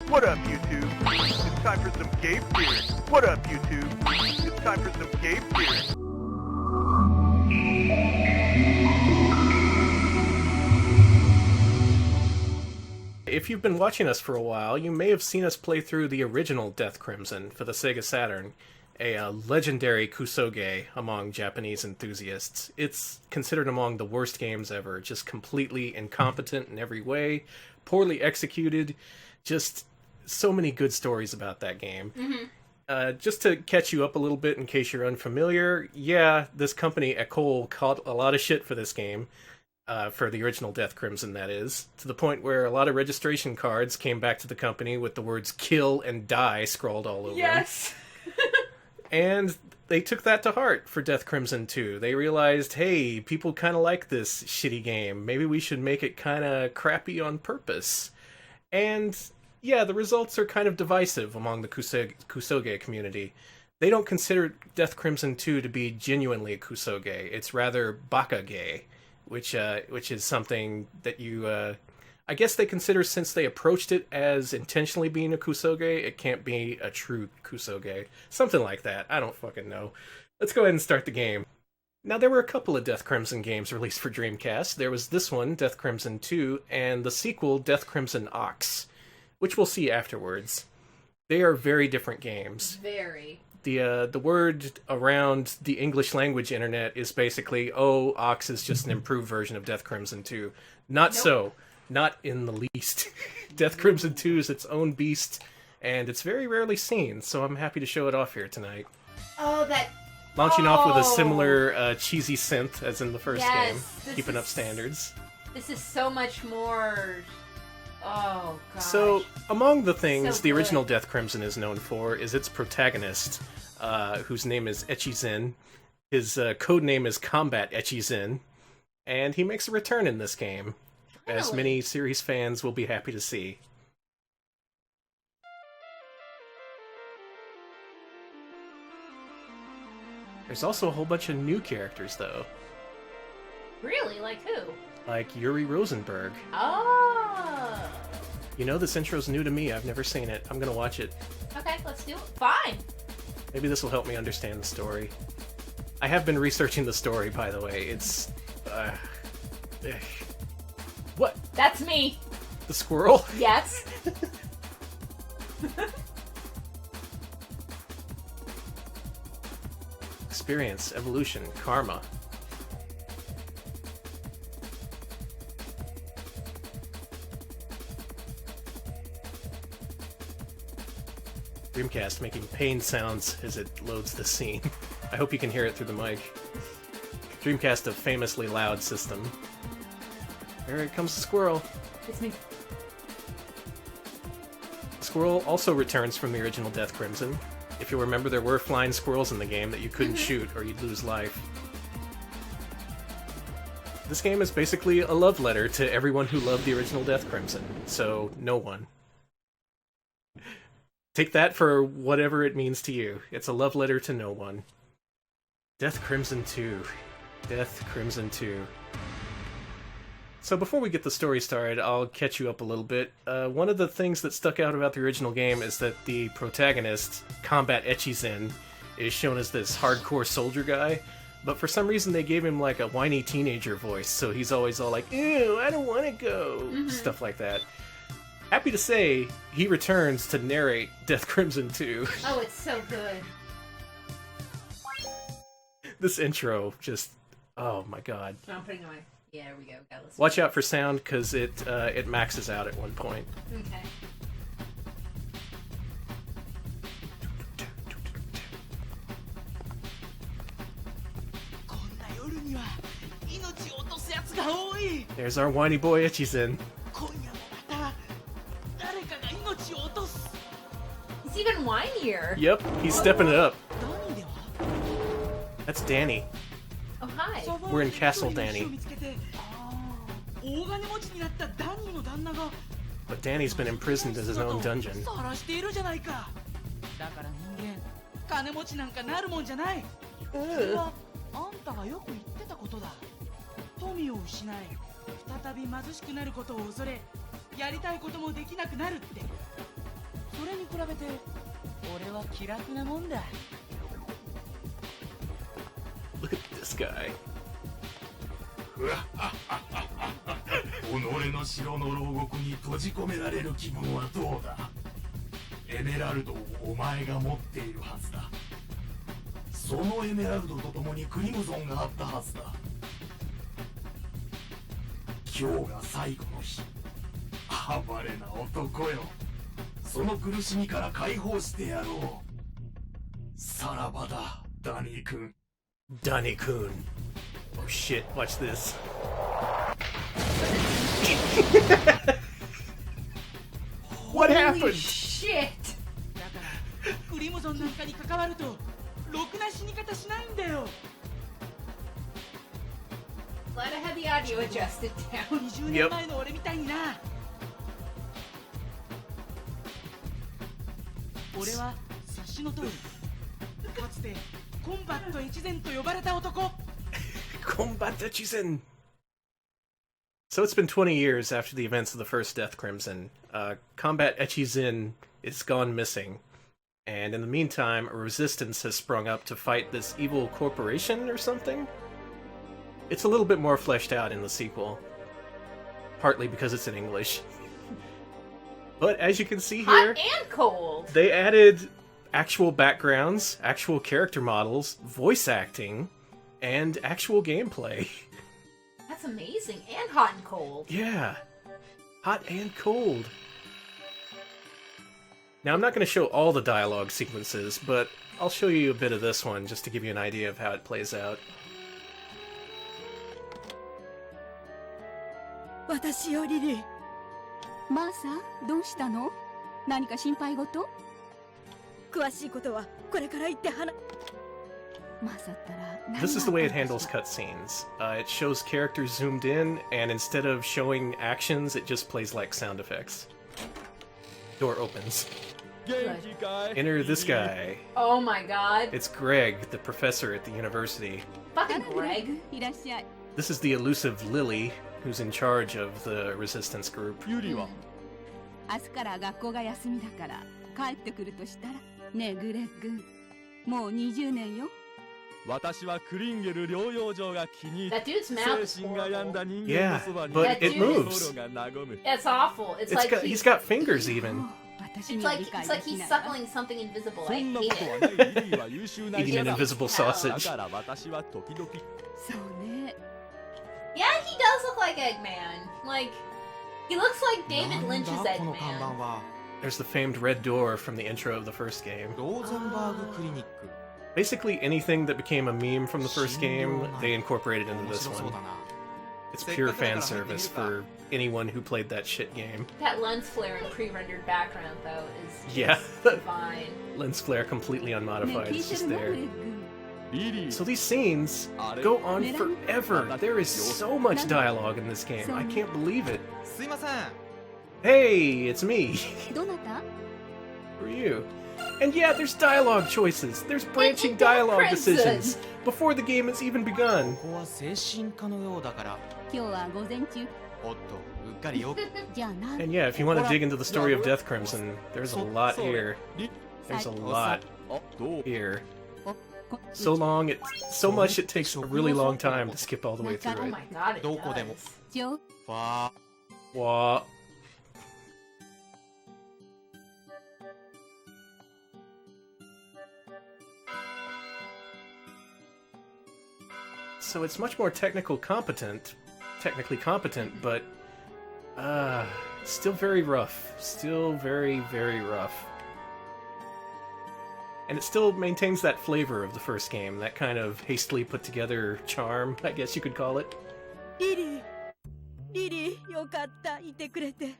What up, YouTube? It's time for some Game Theory. What up, YouTube? It's time for some Game Theory. If you've been watching us for a while, you may have seen us play through the original Death Crimson for the Sega Saturn, a legendary Kusoge among Japanese enthusiasts. It's considered among the worst games ever, just completely incompetent in every way, poorly executed, just so many good stories about that game. Just to catch you up a little bit in case you're unfamiliar, yeah, this company, Ecole, caught a lot of shit for this game. For the original Death Crimson, that is, to the point where a lot of registration cards came back to the company with the words "kill" and "die" scrawled all over them. Yes! And they took that to heart for Death Crimson 2. They realized, hey, people kind of like this shitty game. Maybe we should make it kind of crappy on purpose. And, yeah, the results are kind of divisive among the Kusoge community. They don't consider Death Crimson 2 to be genuinely a Kusoge. It's rather bakage. Which is something that you, I guess they consider, since they approached it as intentionally being a Kusoge, it can't be a true Kusoge. Something like that. I don't fucking know. Let's go ahead and start the game. Now, there were a couple of Death Crimson games released for Dreamcast. There was this one, Death Crimson 2, and the sequel, Death Crimson Ox, which we'll see afterwards. They are very different games. Very. The word around the English language internet is basically, oh, Ox is just an improved version of Death Crimson 2. Not so. Not in the least. Death Crimson 2 is its own beast, and it's very rarely seen, so I'm happy to show it off here tonight. Oh, that... Launching off with a similar cheesy synth as in the first game, keeping up standards. This is so much more... Oh, gosh. So, among the things So the original good. Death Crimson is known for is its protagonist, whose name is Echizin. His code name is Combat Echizin, and he makes a return in this game, as many series fans will be happy to see. There's also a whole bunch of new characters, though. Really? Like who? Like Yuri Rosenberg. Oh! You know, this intro's new to me. I've never seen it. I'm gonna watch it. Okay, let's do it. Fine! Maybe this will help me understand the story. I have been researching the story, by the way. It's... What? That's me! The squirrel? Yes? Experience, evolution, karma. Dreamcast making pain sounds as it loads the scene. I hope you can hear it through the mic. Dreamcast, a famously loud system. There comes the squirrel. It's me. Squirrel also returns from the original Death Crimson. If you remember, there were flying squirrels in the game that you couldn't shoot or you'd lose life. This game is basically a love letter to everyone who loved the original Death Crimson, so no one. Take that for whatever it means to you. It's a love letter to no one. Death Crimson 2. Death Crimson 2. So before we get the story started, I'll catch you up a little bit. One of the things that stuck out about the original game is that the protagonist, Combat Echizin, is shown as this hardcore soldier guy, but for some reason they gave him like a whiny teenager voice, so he's always all like, ew, I don't want to go, stuff like that. Happy to say, he returns to narrate Death Crimson 2. Oh, it's so good. This intro just, oh my god. So I'm putting it away. Yeah, there we go. Got this. Watch out for sound, because it maxes out at one point. Okay. There's our whiny boy Echizin. He's even whinier. Yep, he's stepping it up. That's Danny. Oh, hi. We're in Castle Danny. But Danny's been imprisoned in his own dungeon. 金持ちなんかなるもんじゃない。それはあんたがよく言ってたことだ。富を失い、再び貧しくなることを恐れ、やりたいこともできなくなるって。べて俺は気楽なもんだ。 Look at this guy. 己の城の牢獄に閉じ込められる気分はどうだ。エメラルドをお前が持っているはずだ。そのエメラルドと共にクリムゾンがあったはずだ。今日が最後の日。暴れな男よ。その苦しみから解放してやろう。さらばだ、ダニー君。 Danny-kun. Oh shit, watch this. What Holy happened? shit! だからクリムゾンなんかに関わるとろくな死に方しないんだよ。 Glad I had the audio adjusted down. 20年前の俺みたいにな。俺は察しの通り、かつてコンバット越前と呼ばれた男。 Combat Chizen. So it's been 20 years after the events of the first Death Crimson. Combat Echizin is gone missing. And in the meantime, a resistance has sprung up to fight this evil corporation or something? It's a little bit more fleshed out in the sequel. Partly because it's in English. But as you can see here, Hot and cold. they added actual backgrounds, actual character models, voice acting, and actual gameplay. That's amazing. And hot and cold. Yeah. Hot and cold. Now, I'm not going to show all the dialogue sequences, but I'll show you a bit of this one just to give you an idea of how it plays out. 私よリリー。マーサ、どうしたの？何か心配事？詳しいことはこれから言って話。マーサったら。 This is the way it handles cutscenes. It shows characters zoomed in, and instead of showing actions, it just plays like sound effects. Door opens. Enter this guy. Oh my god. It's Greg, the professor at the university. Fucking Greg. いらっしゃい。 This is the elusive Lily, who's in charge of the resistance group. 明日から学校が休みだから帰ってくるとしたら。ねえグレッグ、もう20年よ。私はクリンゲル療養所が気に入 That って dude's mouth is 精神が病んだ horrible. 人間のそばに Yeah, but it 心 moves. が和む It's awful. It's like He's got fingers even. 私 it's には like 理解 it's で like き he's ないわ。 suckling something invisible. そ I んな hate ことは it. ないリリーは優秀な Eating 人 an だ invisible だ sausage. から私は時々そうね。 Yeah, he does look like Eggman. Like he looks like David Lynch's なんだこの看板 Eggman. は There's the famed red door from the intro of the first game. ローゼンバーグクリニック Basically, anything that became a meme from the first game, they incorporated into 面 this 白そう one. だな It's pure fan service for anyone who played that shit game. That lens flare and pre-rendered background though is Yeah. just divine. Lens flare completely ねえ unmodified, 聞い it's て just るのグレ there. ッグ。リリー So these scenes go on forever. There is so much dialogue in this game. I can't believe it. すいません Hey, it's me. どなた？ Who are you? And yeah, there's dialogue choices. There's branching It's Death dialogue Crimson. decisions before the game has even begun. ここは精神科のようだから今日は午前中。おっとうっかりよじゃあな。 And yeah, if you want to dig into the story of Death Crimson, there's a lot here. リ There's a lot あどう here. おこ So long, so much it takes a really long time to skip all the way Oh through it. my god, it どこでも does. ちょ ファー Wah. So it's much more technically competent, but still very rough. Still very, very rough. And it still maintains that flavor of the first game, that kind of hastily put together charm, I guess you could call it. リリー、リリー、よかった、いてくれて。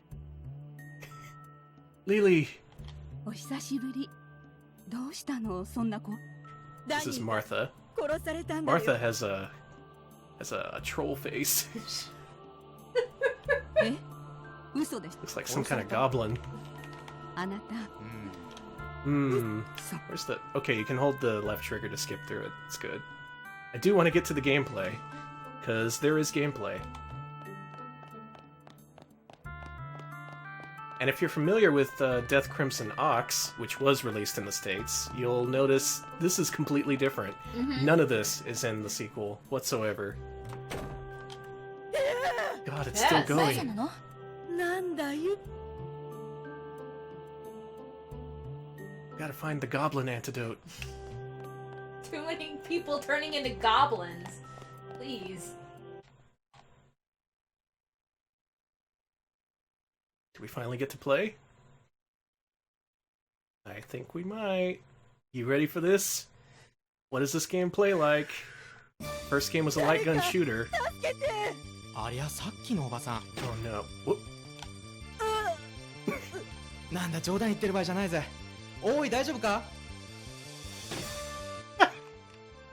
Lily, お久しぶり。どうしたの、そんな子。 this is Martha. 殺されたんだよ。 Martha has a troll face. え、嘘でし Looks like some kind of goblin. あなた。 Hmm. そう Where's the... Okay, you can hold the left trigger to skip through it. It's good. I do want to get to the gameplay, because there is gameplay. And if you're familiar with Death Crimson Ox, which was released in the States, you'll notice this is completely different. None of this is in the sequel whatsoever. God, it's still going. Gotta find the goblin antidote. Too many people turning into goblins. Please. Do we finally get to play? I think we might. You ready for this? What does this game play like? First game was a light gun shooter. ありゃさっきのおばさん Oh no. Whoop. なんだ冗談言ってる場合じゃないぜおい大丈夫か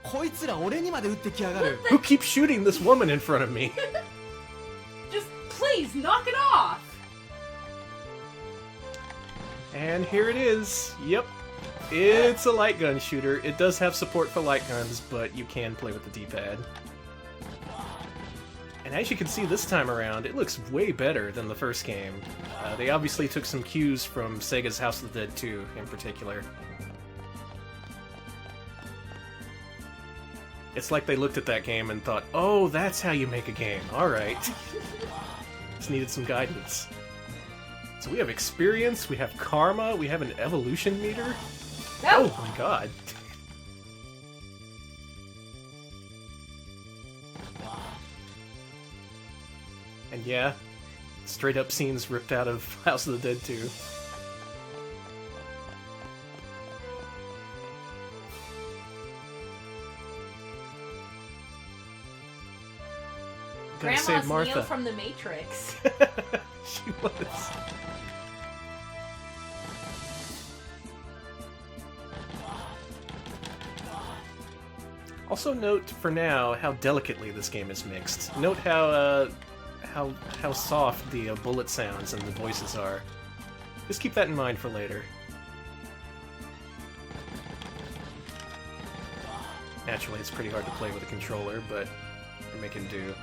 こいつら俺にまで撃ってきやがる Who keeps shooting this woman in front of me? Just please knock it off. And here it is. Yep. It's a light gun shooter. It does have support for light guns, but you can play with the D-pad. And as you can see this time around, it looks way better than the first game. They obviously took some cues from Sega's House of the Dead 2 in particular. It's like they looked at that game and thought, oh, that's how you make a game. Alright. Just needed some guidance. So we have experience, we have karma, we have an evolution meter. No. Oh my god. And yeah, straight up scenes ripped out of House of the Dead 2. Gotta save Grandma's Martha. Neo from the Matrix. She was. Also note, for now, how delicately this game is mixed. Note how soft the bullet sounds and the voices are. Just keep that in mind for later. Naturally, it's pretty hard to play with a controller, but we're making do.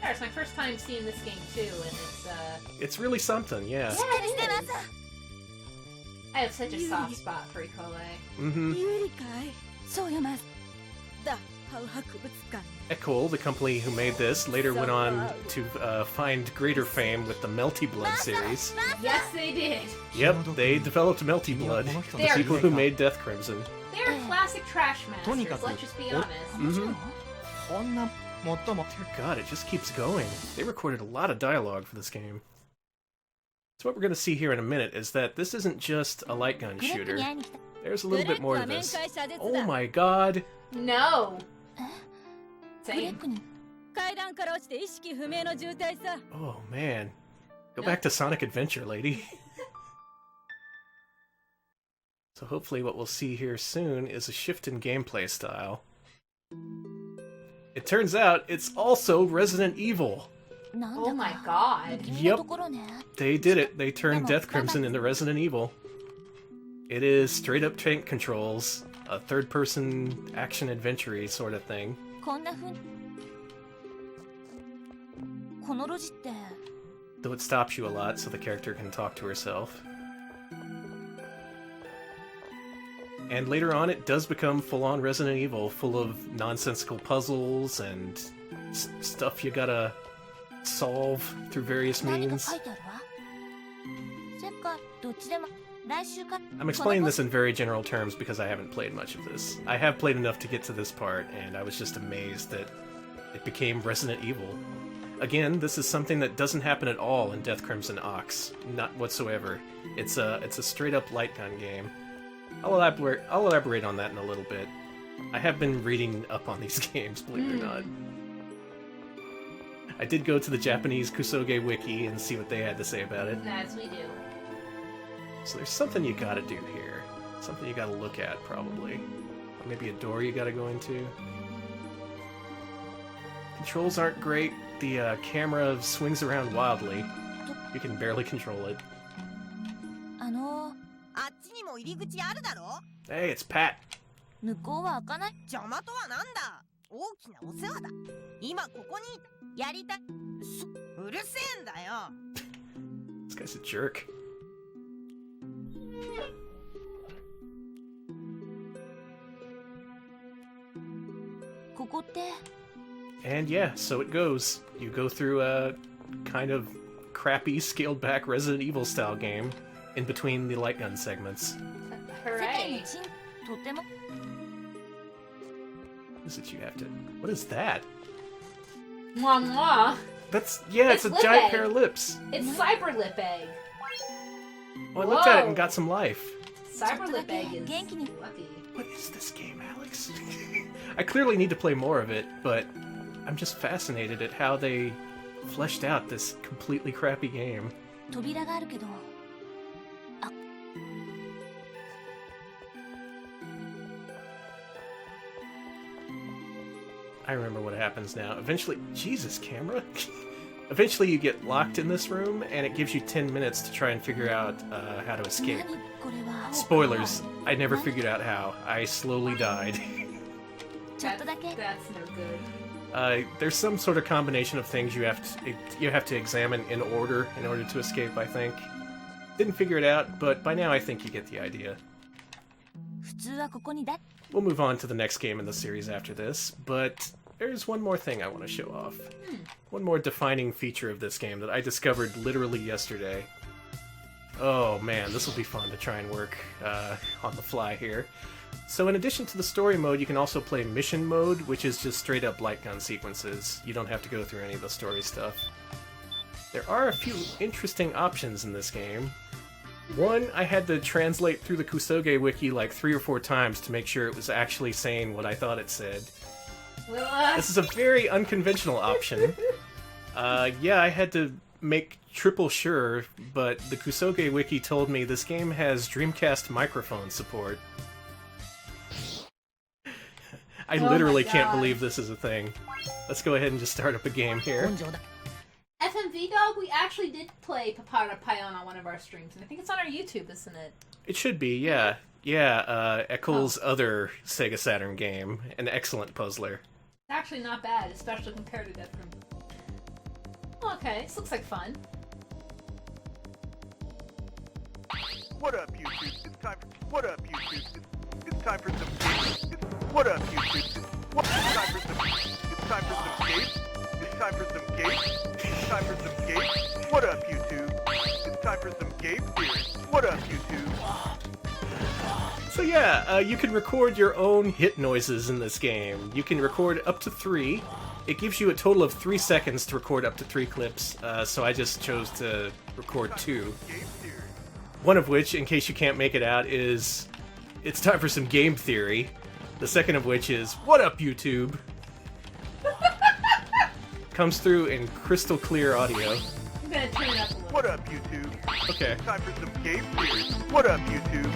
Yeah, it's my first time seeing this game too, and It's really something, yeah. yeah, it is. I have such a soft spot for Ikole. Mm-hmm. 有理かいそうよマスだハウ博物館 Ecole, the company who made this, later went on to find greater fame with the Melty Blood series. Yes, they did. Yep, they developed Melty Blood, the They are people who made Death Crimson. They're classic trash masters, とにかく let's just be honest. Mm-hmm. こんなもっとも Dear God, it just keeps going. They recorded a lot of dialogue for this game. So what we're going to see here in a minute is that this isn't just a light gun shooter. There's a little bit more to this. Oh my god! No. Same. 階段から落ちて意識不明の重体さ Oh man. Go back to Sonic Adventure, lady. So hopefully what we'll see here soon is a shift in gameplay style. It turns out it's also Resident Evil. Oh my god. Yep. They did it. They turned Death Crimson into Resident Evil. It is straight up tank controls, a third-person action-adventure-y sort of thing. こんなふうにこの路地って Though it stops you a lot so the character can talk to herself. And later on it does become full-on Resident Evil, full of nonsensical puzzles and stuff you gotta solve through various 何か means. 書いてあるわせっかどっちでも来週か I'm explaining this in very general terms because I haven't played much of this. I have played enough to get to this part, and I was just amazed that it became Resident Evil. Again, this is something that doesn't happen at all in Death Crimson Ox. Not whatsoever. It's a straight-up light gun game. I'll elaborate on that in a little bit. I have been reading up on these games, believe it or not. I did go to the Japanese Kusoge wiki and see what they had to say about it. As we do. So there's something you gotta do here. Something you gotta look at, probably. Or maybe a door you gotta go into. Controls aren't great. The camera swings around wildly. You can barely control it. あっちにも入り口あるだろ Hey, it's Pat. 向こうは開かない邪魔とはなんだ大きなお世話だ今ここにやりたいうるせえんだよ This guy's a jerk. And yeah, so it goes. You go through a kind of crappy, scaled-back Resident Evil style game in between the light gun segments. Hooray! What is it you have to... What is that? Mwah mwah! That's... Yeah, it's a lip giant egg. pair of lips. It's Cyber Lip Egg. Oh, I looked at it Whoa. and got some life. Cyber Lip Egg is lucky. What is this game, Alex? I clearly need to play more of it, but I'm just fascinated at how they fleshed out this completely crappy game. I remember what happens now. Eventually... Jesus, camera? Eventually you get locked in this room, and it gives you 10 minutes to try and figure out how to escape. Spoilers, I never figured out how. I slowly died. That's no good. There's some sort of combination of things you have to examine in order to escape, I think. Didn't figure it out, but by now I think you get the idea. We'll move on to the next game in the series after this, but there's one more thing I want to show off. One more defining feature of this game that I discovered literally yesterday. Oh man, this will be fun to try and work on the fly here. So in addition to the story mode, you can also play mission mode, which is just straight up light gun sequences. You don't have to go through any of the story stuff. There are a few interesting options in this game. One, I had to translate through the Kusoge wiki like 3 or 4 times to make sure it was actually saying what I thought it said. This is a very unconventional option. Yeah, I had to make triple sure, but the Kusoge wiki told me this game has Dreamcast microphone support. I literally can't believe this is a thing. Let's go ahead and just start up a game here. FMV Dog, we actually did play Papara Payon on one of our streams, and I think it's on our YouTube, isn't it? It should be, yeah. Yeah, Eccles' other Sega Saturn game. An excellent puzzler. It's actually not bad, especially compared to Death Crimson. Okay, this looks like fun. What up, YouTube? It's time for... What up, YouTube? It's time for some... What up, YouTube? It's time for some... It's time for some games. It's time for some games. It's time for some games. What up, YouTube? It's time for some game theory. What up, YouTube? So yeah, you can record your own hit noises in this game. You can record up to 3. It gives you a total of 3 seconds to record up to 3 clips, so I just chose to record 2. One of which, in case you can't make it out, is it's time for some game theory. The second of which is, what up, YouTube? Comes through in crystal clear audio. I'm gonna turn it up a little. What up, YouTube? Okay. It's time for some game theory. What up, YouTube?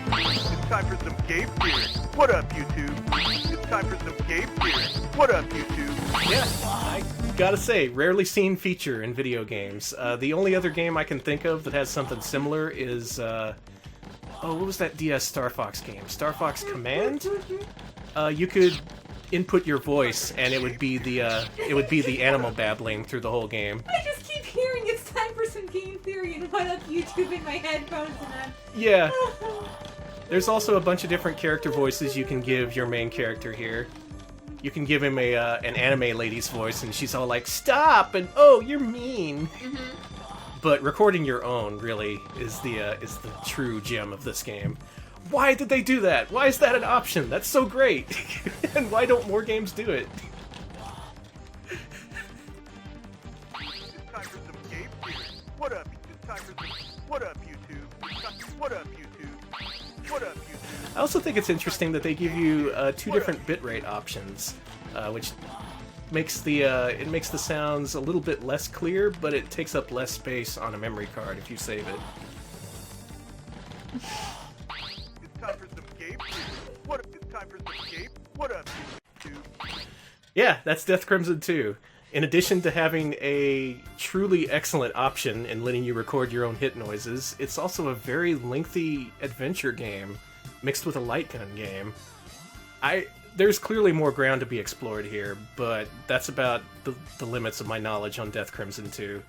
It's time for some game theory. What up, YouTube? It's time for some game theory. What up, YouTube? Yeah, I gotta say, rarely seen feature in video games. The only other game I can think of that has something similar is, oh, what was that DS Star Fox game? Star Fox Command? You could input your voice, and it would be the animal babbling through the whole game. I just keep hearing it's time for some game theory and what up YouTube in my headphones, and I'm... Yeah. There's also a bunch of different character voices you can give your main character here. You can give him an anime lady's voice, and she's all like, "Stop!" and "Oh, you're mean." But recording your own really is the true gem of this game. Why did they do that? Why is that an option? That's so great. And why don't more games do it? It's time for some game theory. What up? It's time for some... What up, YouTube? What up, YouTube? What up, YouTube? I also think it's interesting that they give you 2 different bitrate options, which makes the sounds a little bit less clear, but it takes up less space on a memory card if you save it. It's time for some game theory. What up? It's time for some game... What up, YouTube? Yeah, that's Death Crimson 2. In addition to having a truly excellent option in letting you record your own hit noises, it's also a very lengthy adventure game mixed with a light gun game. There's clearly more ground to be explored here, but that's about the limits of my knowledge on Death Crimson 2.